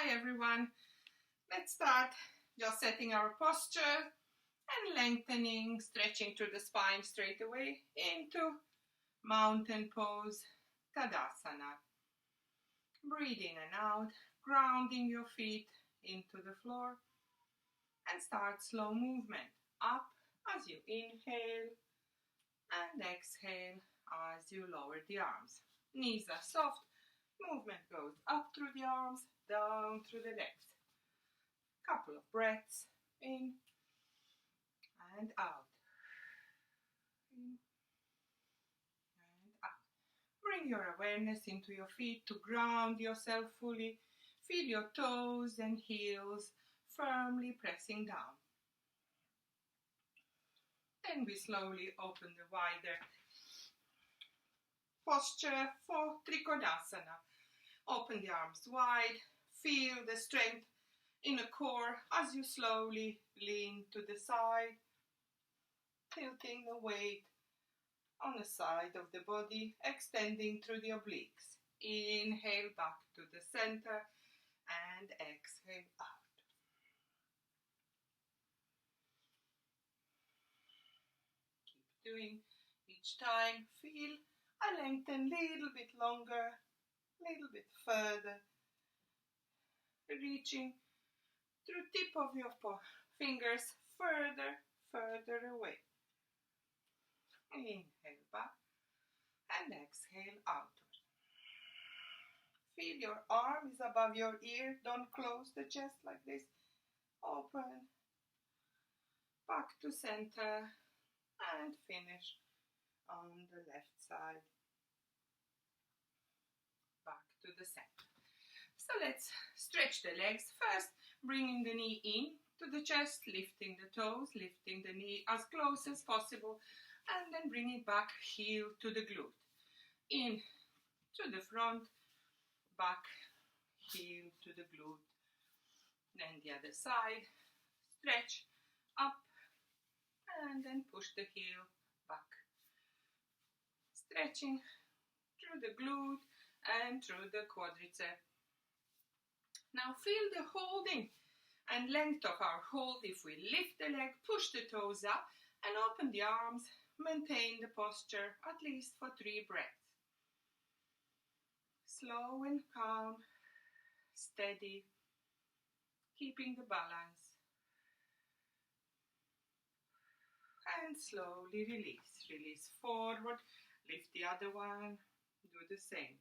Hi everyone. Let's start just setting our posture and lengthening, stretching through the spine straight away into mountain pose, Tadasana. Breathe in and out, grounding your feet into the floor and start slow movement up as you inhale and exhale as you lower the arms. Knees are soft, movement goes up through the arms, down through the legs. Couple of breaths in and out. In and out. Bring your awareness into your feet to ground yourself fully. Feel your toes and heels firmly pressing down. Then we slowly open the wider posture for Trikonasana. Open the arms wide. Feel the strength in the core as you slowly lean to the side, tilting the weight on the side of the body, extending through the obliques. Inhale back to the center and exhale out. Keep doing each time. Feel a lengthen little bit longer, little bit further, reaching through tip of your fingers further away. Inhale back and exhale outward. Feel your arm is above your ear. Don't close the chest like this. Open. Back to center and finish on the left side. Back to the center. So let's stretch the legs. First, bringing the knee in to the chest, lifting the toes, lifting the knee as close as possible, and then bring it back, heel to the glute. In to the front, back, heel to the glute. Then the other side, stretch up, and then push the heel back. Stretching through the glute and through the quadriceps. Now feel the holding and length of our hold. If we lift the leg, push the toes up and open the arms, maintain the posture at least for 3 breaths. Slow and calm, steady, keeping the balance. And slowly release. Release forward, lift the other one, do the same.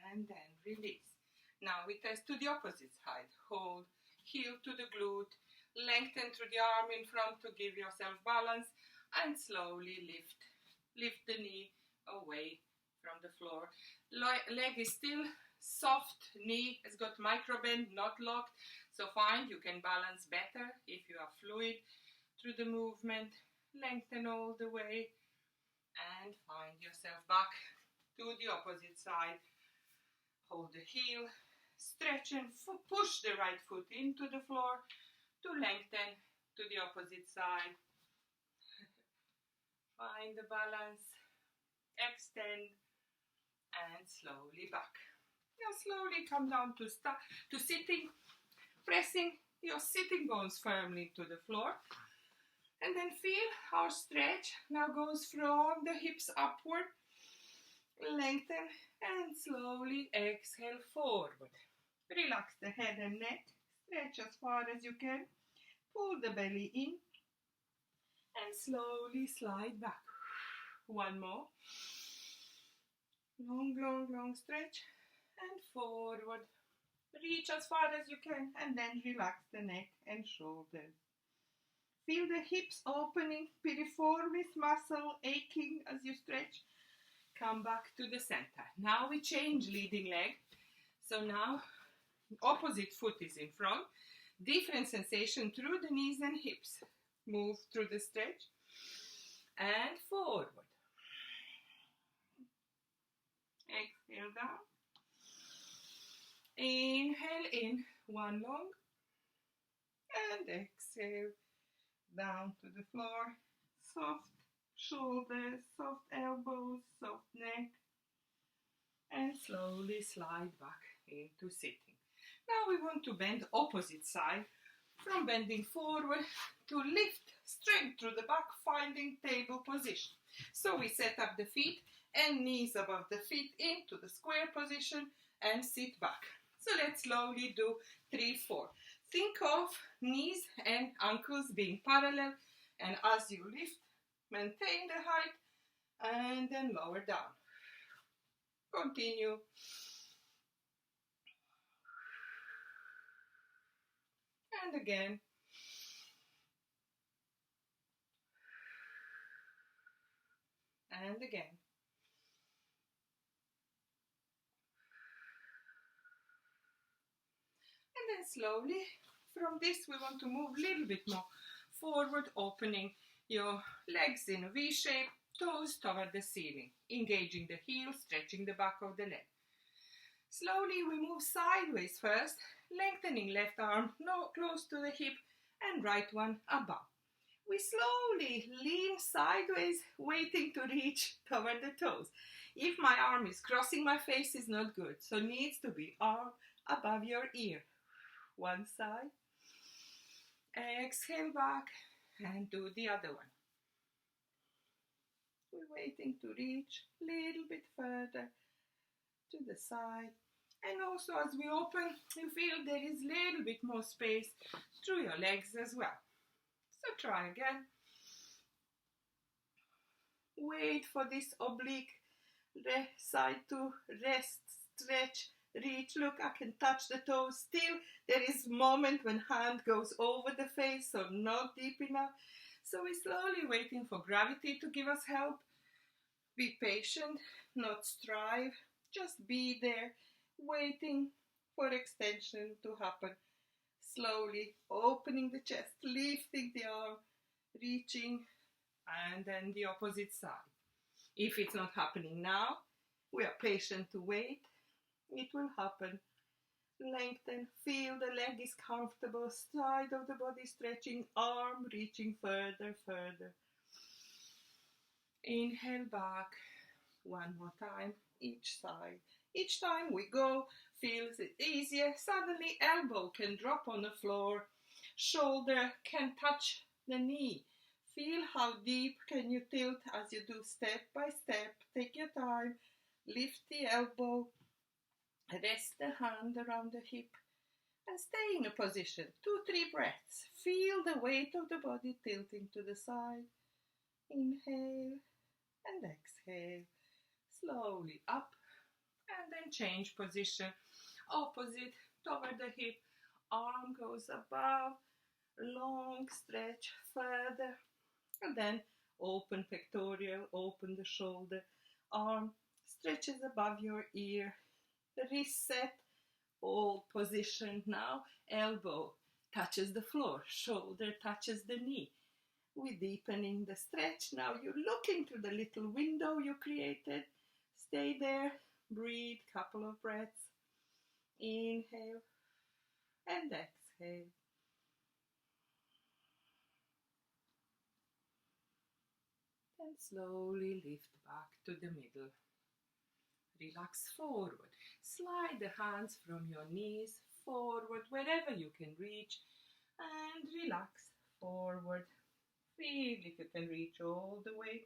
And then release. Now we test to the opposite side. Hold, heel to the glute, lengthen through the arm in front to give yourself balance, and slowly lift. Lift the knee away from the floor. Leg is still soft, knee has got micro bend, not locked, so fine, you can balance better if you are fluid through the movement. Lengthen all the way and find yourself back to the opposite side. Hold the heel, stretch and push the right foot into the floor to lengthen to the opposite side. Find the balance, extend and slowly back. Now slowly come down to sitting, pressing your sitting bones firmly to the floor. And then feel our stretch now goes from the hips upward. Lengthen and slowly exhale forward. Relax the head and neck. Stretch as far as you can. Pull the belly in and slowly slide back. One more. Long stretch and forward. Reach as far as you can and then relax the neck and shoulders. Feel the hips opening, piriformis muscle aching as you stretch. Come back to the center. Now we change leading leg. So now opposite foot is in front. Different sensation through the knees and hips. Move through the stretch and forward. Exhale down. Inhale in, one long. And exhale down to the floor. Soft shoulders, soft elbows, soft neck, and slowly slide back into sitting. Now we want to bend opposite side, from bending forward to lift strength through the back, finding table position. So we set up the feet and knees above the feet into the square position and sit back. So let's slowly do 3, 4. Think of knees and ankles being parallel, and as you lift, maintain the height and then lower down. Continue. And again. And again. And then slowly, from this we want to move a little bit more forward, opening your legs in a V shape, toes toward the ceiling, engaging the heel, stretching the back of the leg. Slowly we move sideways first, lengthening left arm close to the hip and right one above. We slowly lean sideways, waiting to reach toward the toes. If my arm is crossing, my face is not good, so needs to be arm above your ear. One side. Exhale back and do the other one. We're waiting to reach a little bit further to the side. And also as we open, you feel there is a little bit more space through your legs as well. So try again. Wait for this oblique side to rest, stretch, reach. Look, I can touch the toes. Still, there is a moment when hand goes over the face, so not deep enough. So we're slowly waiting for gravity to give us help. Be patient, not strive. Just be there, waiting for extension to happen. Slowly opening the chest, lifting the arm, reaching, and then the opposite side. If it's not happening now, we are patient to wait. It will happen. Lengthen, feel the leg is comfortable, side of the body stretching, arm reaching further, further. Inhale back, one more time, each side. Each time we go, feels it easier. Suddenly elbow can drop on the floor, shoulder can touch the knee. Feel how deep can you tilt as you do step by step. Take your time, lift the elbow, rest the hand around the hip and stay in a position. 2-3 breaths. Feel the weight of the body tilting to the side. Inhale and exhale. Slowly up and then change position. Opposite toward the hip. Arm goes above. Long stretch further. And then open pectoral, open the shoulder. Arm stretches above your ear. Reset. Old position now. Elbow touches the floor. Shoulder touches the knee. We're deepening the stretch. Now you look into the little window you created. Stay there. Breathe. Couple of breaths. Inhale and exhale. And slowly lift back to the middle. Relax forward. Slide the hands from your knees forward wherever you can reach and relax forward. Feel if you can reach all the way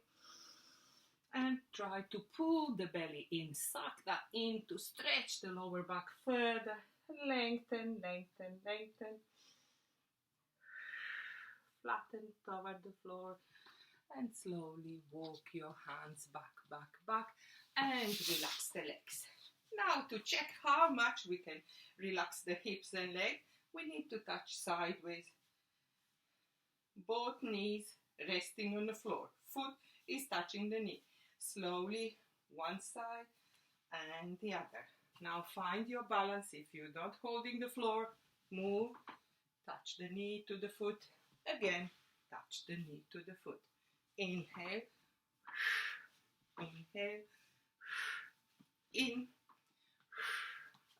and try to pull the belly in. Suck that in to stretch the lower back further. Lengthen, lengthen, lengthen. Flatten toward the floor. And slowly walk your hands back, back, back and relax the legs. Now to check how much we can relax the hips and legs, we need to touch sideways. Both knees resting on the floor. Foot is touching the knee. Slowly one side and the other. Now find your balance. If you're not holding the floor, move. Touch the knee to the foot. Again, touch the knee to the foot. Inhale, inhale, in,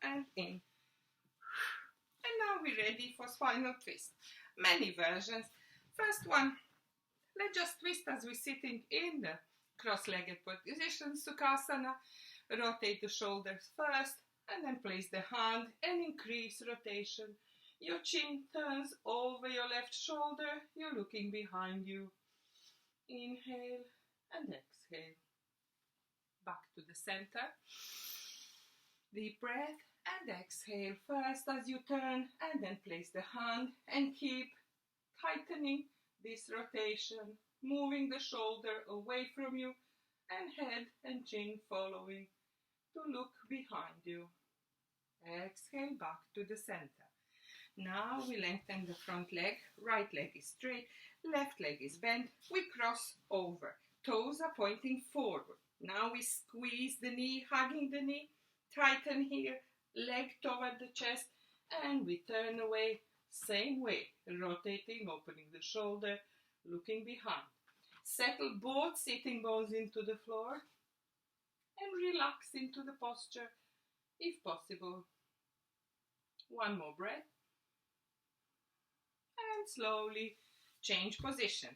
and in. And now we're ready for spinal twist. Many versions. First one, Let's just twist as we're sitting in the cross-legged position, Sukhasana. Rotate the shoulders first and then place the hand and increase rotation. Your chin turns over your left shoulder. You're looking behind you. Inhale and exhale. Back to the center. Deep breath and exhale first as you turn and then place the hand and keep tightening this rotation, moving the shoulder away from you and head and chin following to look behind you. Exhale back to the center. Now we lengthen the front leg. Right leg is straight, left leg is bent. We cross over. Toes are pointing forward. Now we squeeze the knee, hugging the knee. Tighten here, leg toward the chest, and we turn away. Same way, rotating, opening the shoulder, looking behind. Settle both sitting bones into the floor and relax into the posture if possible. One more breath. And slowly change position.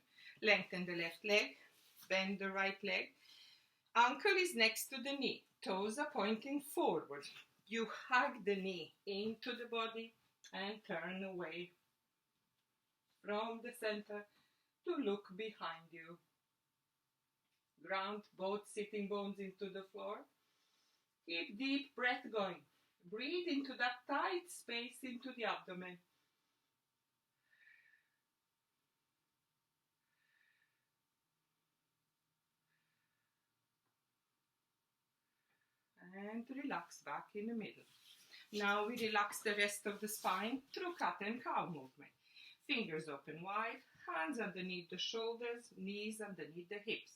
Lengthen the left leg, bend the right leg. Ankle is next to the knee. Toes are pointing forward. You hug the knee into the body and turn away from the center to look behind you. Ground both sitting bones into the floor. Keep deep breath going. Breathe into that tight space into the abdomen. And relax back in the middle. Now we relax the rest of the spine through cat and cow movement. Fingers open wide, hands underneath the shoulders, knees underneath the hips.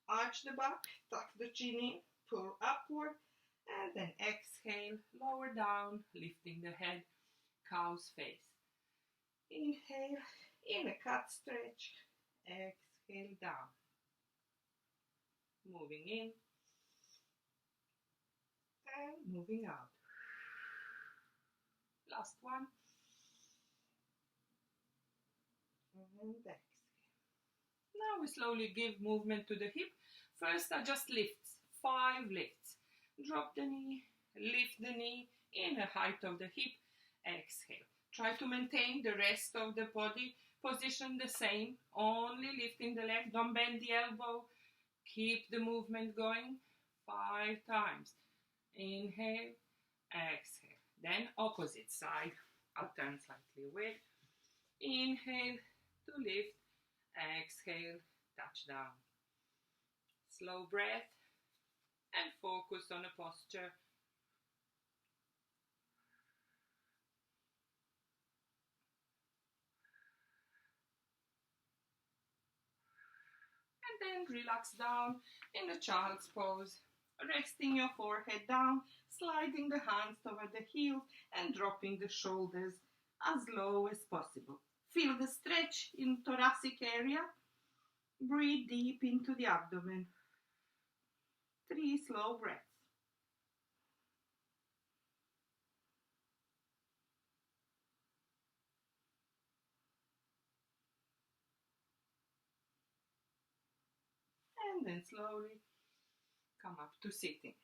Arch the back, tuck the chin in, pull upward, and then exhale, lower down, lifting the head, cow's face. Inhale, in a cat stretch, exhale down. Moving in, and moving out. Last one. And exhale. Now we slowly give movement to the hip. First are just lifts, 5 lifts. Drop the knee, lift the knee in the height of the hip, exhale. Try to maintain the rest of the body position the same, only lifting the leg, don't bend the elbow. Keep the movement going 5 times. Inhale, exhale. Then opposite side. I'll turn slightly away. Inhale to lift, exhale, touch down. Slow breath and focus on a posture. And then relax down in a child's pose. Resting your forehead down, sliding the hands toward the heels and dropping the shoulders as low as possible. Feel the stretch in thoracic area. Breathe deep into the abdomen. 3 slow breaths. And then slowly come up to sitting.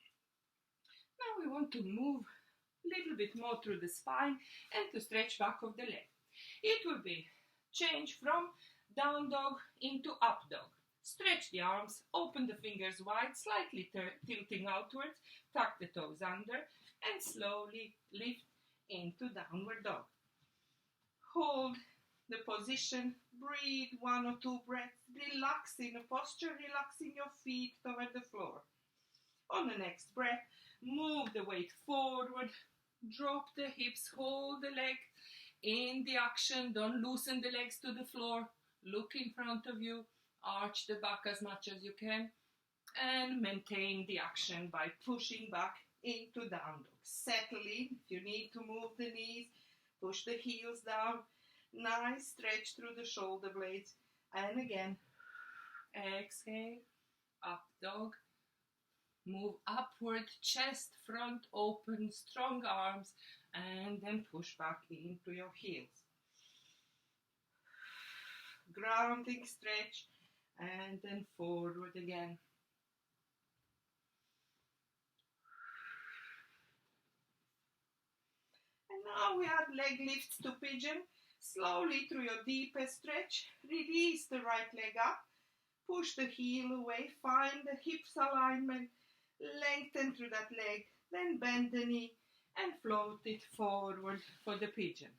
Now we want to move a little bit more through the spine and to stretch back of the leg. It will be change from down dog into up dog. Stretch the arms, open the fingers wide, slightly tilting outwards, tuck the toes under and slowly lift into downward dog. Hold the position, breathe 1 or 2 breaths, relax in the posture, relaxing your feet toward the floor. On the next breath, move the weight forward, drop the hips, hold the leg in the action, don't loosen the legs to the floor, look in front of you, arch the back as much as you can, and maintain the action by pushing back into down dog. Settle in, if you need to move the knees, push the heels down, nice stretch through the shoulder blades, and again, exhale, up dog. Move upward, chest, front open, strong arms, and then push back into your heels. grounding stretch, and then forward again. And now we add leg lifts to pigeon. Slowly through your deepest stretch, release the right leg up, push the heel away, find the hips alignment, lengthen through that leg, then bend the knee and float it forward for the pigeon.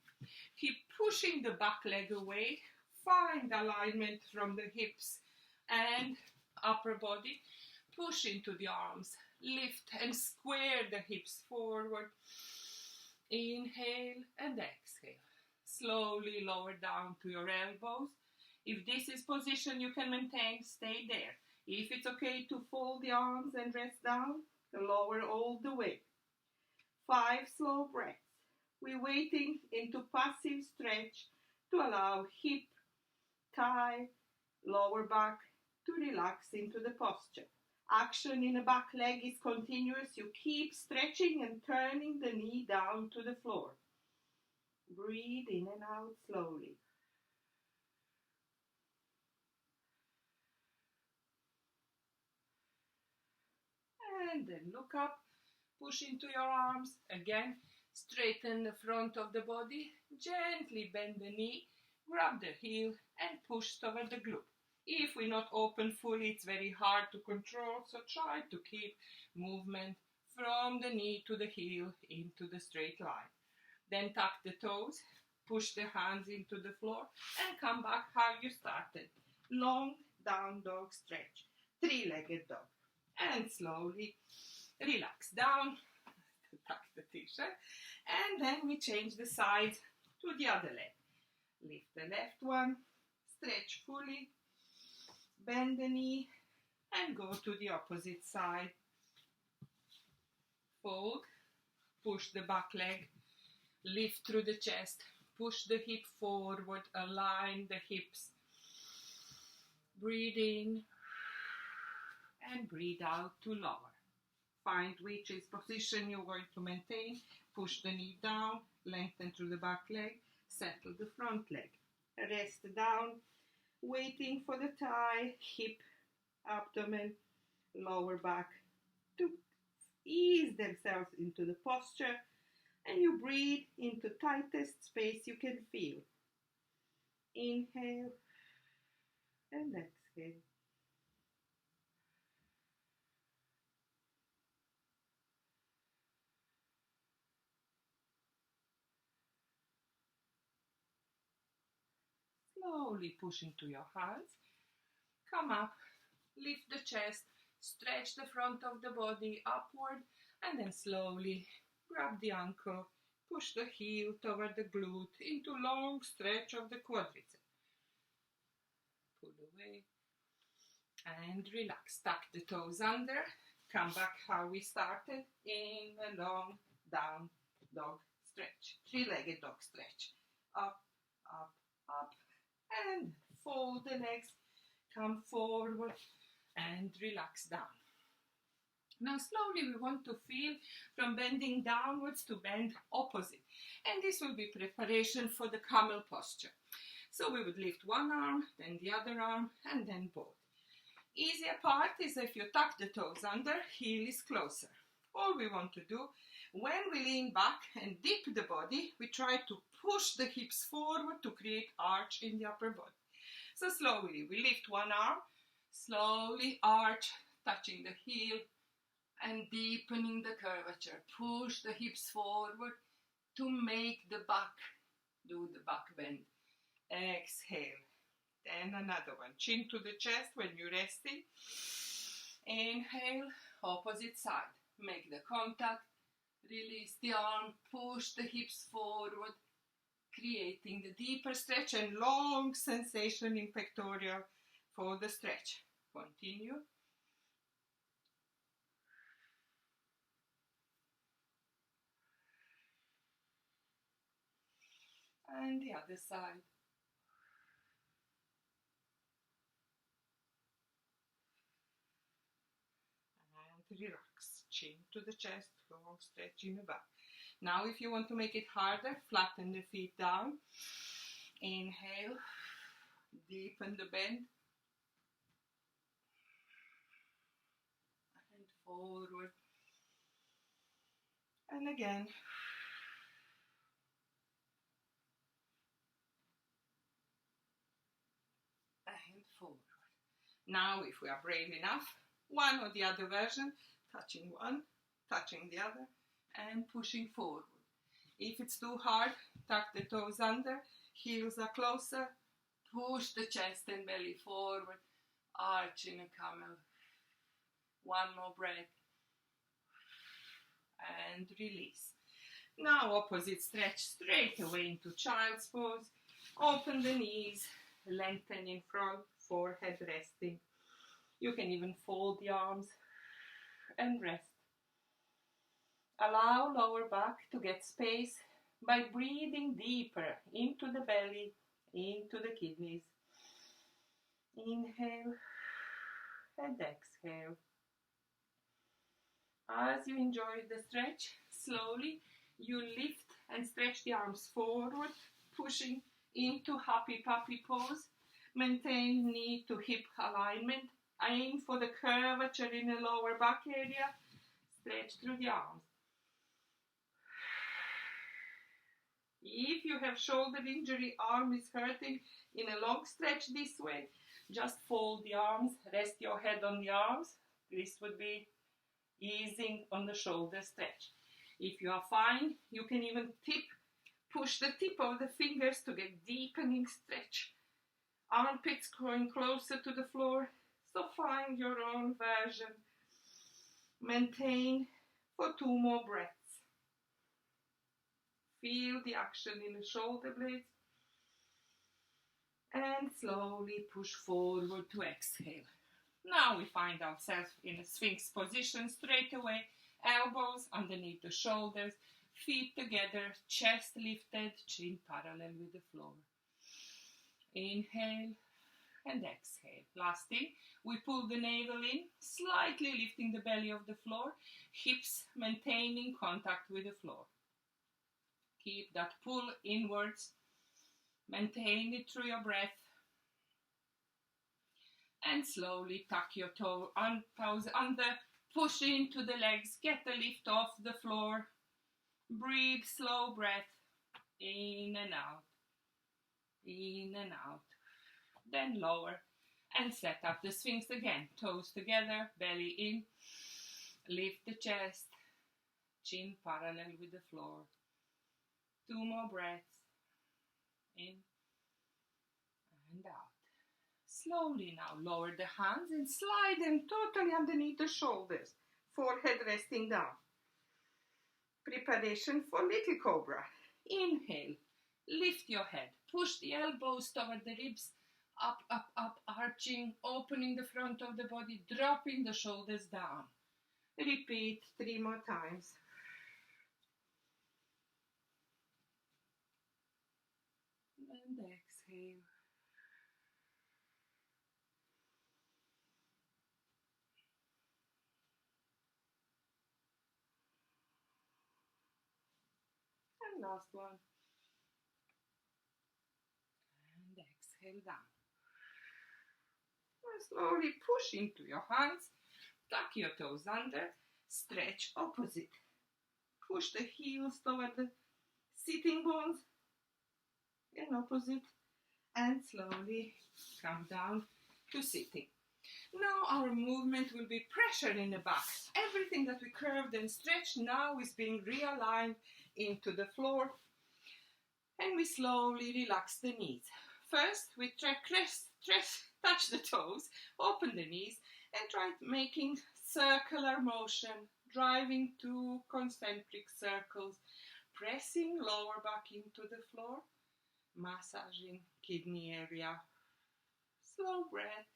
Keep pushing the back leg away, find alignment from the hips and upper body, push into the arms, lift and square the hips forward. Inhale and exhale. Slowly lower down to your elbows. If this is position you can maintain, stay there. If it's okay to fold the arms and rest down, lower all the way. 5 slow breaths. We're waiting into passive stretch to allow hip, thigh, lower back to relax into the posture. Action in the back leg is continuous. You keep stretching and turning the knee down to the floor. Breathe in and out slowly. And then look up, push into your arms. Again, straighten the front of the body. Gently bend the knee, grab the heel and push toward the glute. If we're not open fully, it's very hard to control, so try to keep movement from the knee to the heel into the straight line. Then tuck the toes, push the hands into the floor and come back how you started. Long down dog stretch, 3-legged dog. And slowly relax down, tuck the t-shirt, and then we change the side to the other leg. Lift the left one, stretch fully, bend the knee and go to the opposite side. Fold, push the back leg, lift through the chest, push the hip forward, align the hips. Breathe in and breathe out to lower. Find which is position you're going to maintain. Push the knee down, lengthen through the back leg, settle the front leg. Rest down, waiting for the thigh, hip, abdomen, lower back to ease themselves into the posture, and you breathe into tightest space you can feel. Inhale and exhale. Slowly push into your hands, come up, lift the chest, stretch the front of the body upward, and then slowly grab the ankle, push the heel toward the glute into long stretch of the quadriceps. Pull away and relax. Tuck the toes under, come back how we started in a long down dog stretch, 3-legged dog stretch. Up, up, up. And fold the legs, come forward and relax down. Now slowly we want to feel from bending downwards to bend opposite. And this will be preparation for the camel posture. So we would lift one arm, then the other arm, and then both. Easier part is if you tuck the toes under, heel is closer. All we want to do, when we lean back and dip the body, we try to push the hips forward to create arch in the upper body. So slowly, we lift one arm, slowly arch, touching the heel and deepening the curvature. Push the hips forward to make the back, do the back bend. Exhale. Then another one. Chin to the chest when you're resting. Inhale, opposite side. Make the contact. Release the arm, push the hips forward, creating the deeper stretch and long sensation in pectoral for the stretch. Continue. And the other side. And relax. Chin to the chest, long stretch in the back. Now if you want to make it harder, flatten the feet down. Inhale, Deepen the bend. And forward. And again. And forward. Now, if we are brave enough, one or the other version, touching one, touching the other, and pushing forward. If it's too hard, tuck the toes under, heels are closer, push the chest and belly forward, arch in a camel. One more breath, and release. Now opposite, stretch straight away into child's pose. Open the knees, lengthen in front, forehead resting. You can even fold the arms and rest. Allow lower back to get space by breathing deeper into the belly, into the kidneys. Inhale and exhale. As you enjoy the stretch, slowly you lift and stretch the arms forward, pushing into happy puppy pose. Maintain knee to hip alignment. Aim for the curvature in the lower back area. Stretch through the arms. If you have shoulder injury, arm is hurting in a long stretch this way, just fold the arms, rest your head on the arms. This would be easing on the shoulder stretch. If you are fine, you can even push the tip of the fingers to get deepening stretch. Armpits going closer to the floor, so find your own version. Maintain for 2 more breaths. Feel the action in the shoulder blades. And slowly push forward to exhale. Now we find ourselves in a Sphinx position straight away. Elbows underneath the shoulders, feet together, chest lifted, chin parallel with the floor. Inhale and exhale. Last thing, we pull the navel in, slightly lifting the belly of the floor, hips maintaining contact with the floor. Keep that pull inwards, maintain it through your breath, and slowly tuck your toes under, push into the legs, get the lift off the floor, breathe, slow breath, in and out, then lower, and set up the Sphinx again, toes together, belly in, lift the chest, chin parallel with the floor. 2 more breaths, in and out. Slowly now lower the hands and slide them totally underneath the shoulders, forehead resting down. Preparation for little cobra. Inhale, lift your head, push the elbows toward the ribs, up, up, up, arching, opening the front of the body, dropping the shoulders down. Repeat 3 more times. And exhale. And last one. And exhale down. And slowly push into your hands, tuck your toes under, stretch opposite. Push the heels toward the sitting bones and opposite, and slowly come down to sitting. Now our movement will be pressure in the back. Everything that we curved and stretched now is being realigned into the floor, and we slowly relax the knees. First, we touch the toes, open the knees, and try making circular motion, driving 2 concentric circles, pressing lower back into the floor, massaging kidney area. Slow breath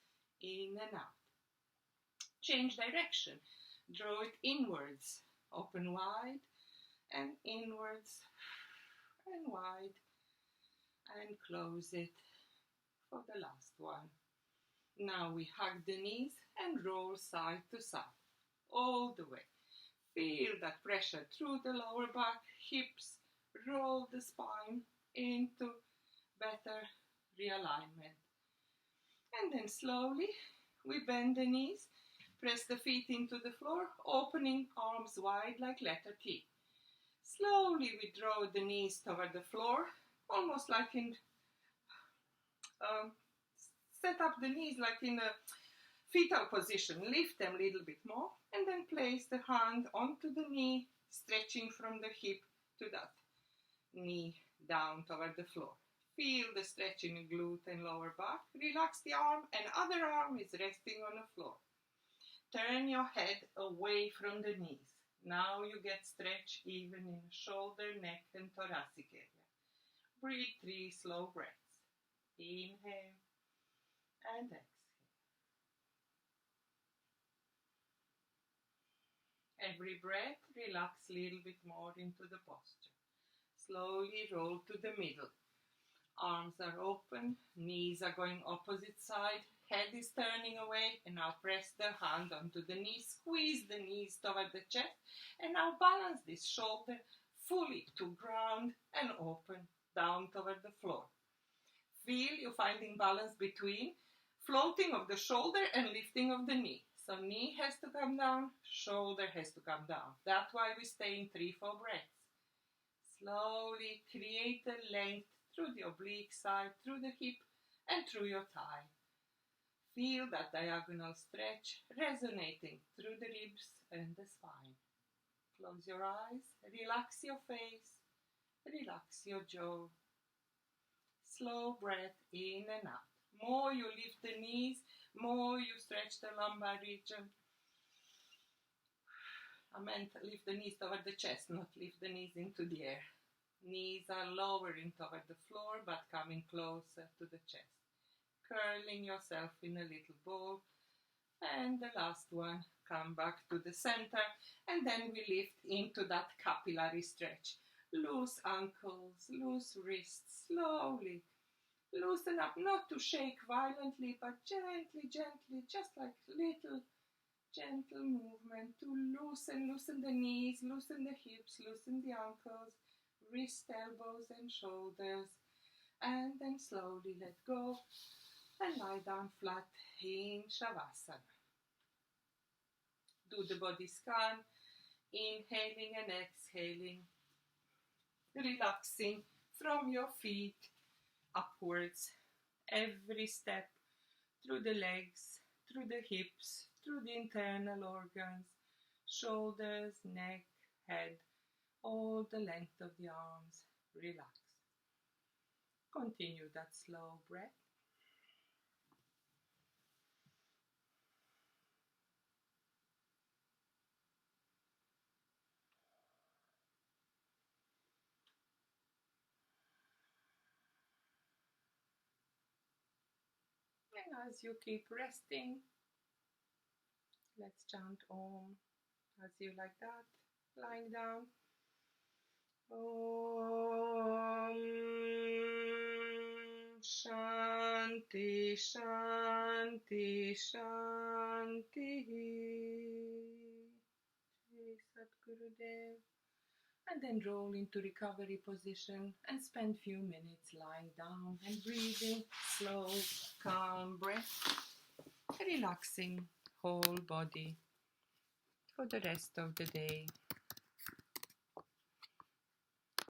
in and out. Change direction. Draw it inwards. Open wide and inwards and wide, and close it for the last one. Now we hug the knees and roll side to side all the way. Feel that pressure through the lower back, hips, roll the spine into better realignment. And then slowly we bend the knees, press the feet into the floor, opening arms wide like letter T. Slowly we draw the knees toward the floor, almost like in, set up the knees like in a fetal position. Lift them a little bit more, and then place the hand onto the knee, stretching from the hip to that knee down toward the floor. Feel the stretch in the glute and lower back. Relax the arm, and other arm is resting on the floor. Turn your head away from the knees. Now you get stretch even in the shoulder, neck, and thoracic area. Breathe 3 slow breaths. Inhale and exhale. Every breath, relax a little bit more into the posture. Slowly roll to the middle. Arms are open, knees are going opposite side, head is turning away, and now press the hand onto the knees, squeeze the knees toward the chest, and now balance this shoulder fully to ground and open down toward the floor. Feel you finding balance between floating of the shoulder and lifting of the knee. So knee has to come down, shoulder has to come down. That's why we stay in 3-4 breaths. Slowly create a length through the oblique side, through the hip, and through your thigh. Feel that diagonal stretch resonating through the ribs and the spine. Close your eyes, relax your face, relax your jaw. Slow breath in and out. More you lift the knees, more you stretch the lumbar region. I meant lift the knees toward the chest, not lift the knees into the air. Knees are lowering toward the floor, but coming closer to the chest. Curling yourself in a little ball. And the last one, come back to the center. And then we lift into that capillary stretch. Loose ankles, loose wrists, slowly. Loosen up, not to shake violently, but gently, gently, just like little gentle movement to loosen the knees, loosen the hips, loosen the ankles, wrist, elbows and shoulders, and then slowly let go and lie down flat in Shavasana. Do the body scan, inhaling and exhaling, relaxing from your feet upwards, every step through the legs, through the hips, through the internal organs, shoulders, neck, head, all the length of the arms. Relax. Continue that slow breath. And as you keep resting, let's chant Om as you like that, lying down. Om Shanti Shanti Shanti. Jai Sadgurudev. And then roll into recovery position and spend few minutes lying down and breathing slow, calm breath, relaxing whole body for the rest of the day.